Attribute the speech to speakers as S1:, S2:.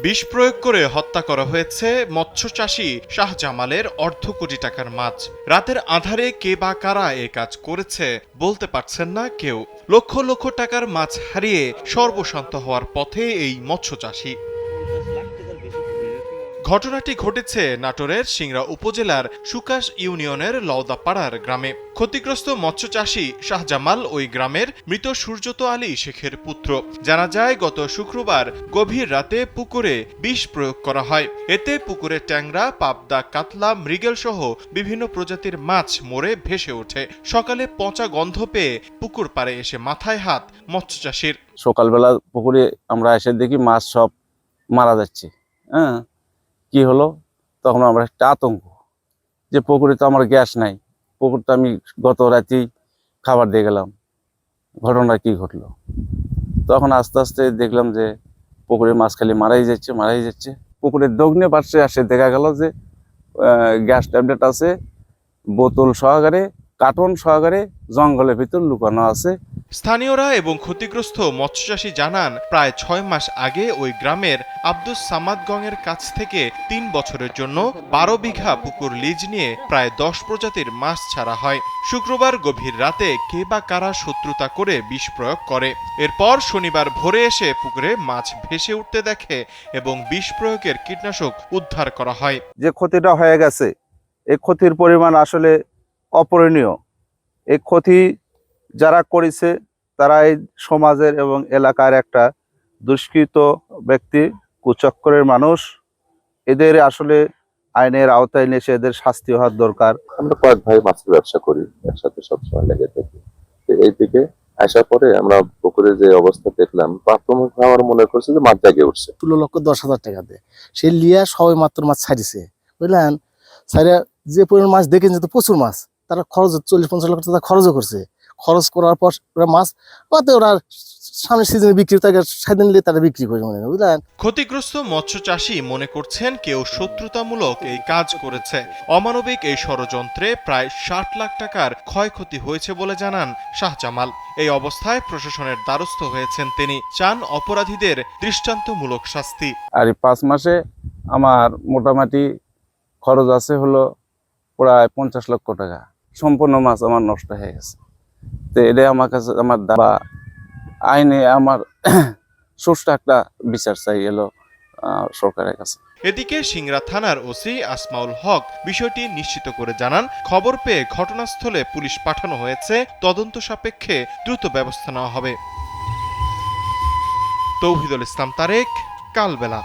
S1: বিষ প্রয়োগ করে হত্যা করা হয়েছে মৎস্য চাষী শাহজামালের অর্ধ কোটি টাকার মাছ। রাতের আঁধারে কে বা কারা এ কাজ করেছে বলতে পারছেন না কেউ। লক্ষ লক্ষ টাকার মাছ হারিয়ে সর্বশান্ত হওয়ার পথে এই মৎস্য চাষী। ঘটনাটি ঘটেছে নাটোরের সিংড়া উপজেলার সুকাশ ইউনিয়নের লওদাপাড়ার গ্রামে। ক্ষতিগ্রস্ত মৎস্য চাষী শাহজামাল ওই গ্রামের মৃত সূর্যত আলী শেখের পুত্র। জানা যায় গত শুক্রবার গভীর রাতে পুকুরে বিষ প্রয়োগ করা হয়। এতে পুকুরে ট্যাংরা, পাবদা, কাতলা, মৃগেল সহ বিভিন্ন প্রজাতির মাছ মরে ভেসে ওঠে। সকালে পচা গন্ধ পেয়ে পুকুর পাড়ে এসে মাথায় হাত মৎস্য চাষীর।
S2: সকালবেলা পুকুরে আমরা এসে দেখি মাছ সব মারা যাচ্ছে। কি হলো, তখন আমরা একটা আতঙ্ক যে পুকুরে তো আমার গ্যাস নাই, পুকুরটা আমি গত রাতেই খাবার দিয়ে গেলাম, ঘটনা কি ঘটলো। তখন আস্তে আস্তে দেখলাম যে পুকুরে মাছ খালি মারাই যাচ্ছে। পুকুরের দগ্নে পাশে আসে দেখা গেল যে গ্যাস ট্যাবলেট আছে, বোতল সহকারে, কার্টন সহকারে জঙ্গলের ভিতর লুকানো আছে।
S1: স্থানীয়রা এবং ক্ষতিগ্রস্ত মৎস্যচাষী জানান, প্রায় ৬ মাস আগে ওই গ্রামের আব্দুস সামাদ গঙের কাছ থেকে ৩ বছরের জন্য ১২ বিঘা পুকুর লিজ নিয়ে প্রায় ১০ প্রজাতির মাছ ছাড়া হয়। শুক্রবার গভীর রাতে কে বা কারা শত্রুতা করে বিষ প্রয়োগ করে। এরপর শনিবার ভোরে এসে পুকুরে মাছ ভেসে উঠতে দেখে এবং বিষ প্রয়োগের কীটনাশক উদ্ধার করা হয়।
S3: যে ক্ষতিটা হয়ে গেছে, এই ক্ষতির পরিমাণ আসলে অপূরণীয়। এই ক্ষতি যারা করেছে তারা এই সমাজের এবং এলাকার একটা দুষ্কৃত ব্যক্তি, কুচক্রের মানুষ। এদের আসলে আইনের আওতায় এসে এদের শাস্তি হওয়ার দরকার।
S4: আমরা কয়েক ভাই মাছের ব্যবসা করি, একসাথে সবসময় লেগে থাকি। এই দিকে আসার পরে আমরা পুকুরে যে অবস্থা দেখলাম, প্রাথমিক আমার মনে করছে যে মাছ জাগে উঠছে।
S5: 16,10,000 টাকা দিয়ে সে লিয়া সবাই মাত্র মাছ ছাড়িছে, বুঝলেন। ছাড়িয়া যে পরিমাণ মাছ দেখেন যে প্রচুর মাছ, তারা খরচ 40-50 লাখ টাকা খরচও করছে। খরচ করার পর ওরা মাছ ওতে ওরা সামনের সিজনে বিক্রি, তাকে সেদিন নিয়ে তারা বিক্রি করে, মনে বুঝলেন।
S1: ক্ষতিগ্রস্ত মৎস্য চাষী মনে করছেন কেউ শত্রুতামূলক এই কাজ করেছে। অমানবিক এই ষড়যন্ত্রে প্রায় 60 লাখ টাকার ক্ষয়ক্ষতি হয়েছে বলে জানান শাহজামাল। এই অবস্থায় প্রশাসনের দ্বারস্থ হয়েছেন তিনি। চান অপরাধীদের দৃষ্টান্তমূলক শাস্তি।
S2: আর এই 5 মাসে আমার মোটামুটি খরচ আছে হলো প্রায় 50 লক্ষ টাকা। সম্পূর্ণ মাছ আমার নষ্ট হয়ে গেছে। তো এটা আমার কাছে, আমার দাবা আইনে আমার সুষ্ঠু একটা বিচার চাই এলো সরকারের কাছে।
S1: এদিকে সিংড়া থানার ওসি আসমাউল হক বিষয়টি নিশ্চিত করে জানান, খবর পেয়ে ঘটনাস্থলে পুলিশ পাঠানো হয়েছে। তদন্ত সাপেক্ষে দ্রুত ব্যবস্থা নেওয়া হবে। তৌহিদুল ইসলাম তারেক, কালবেলা।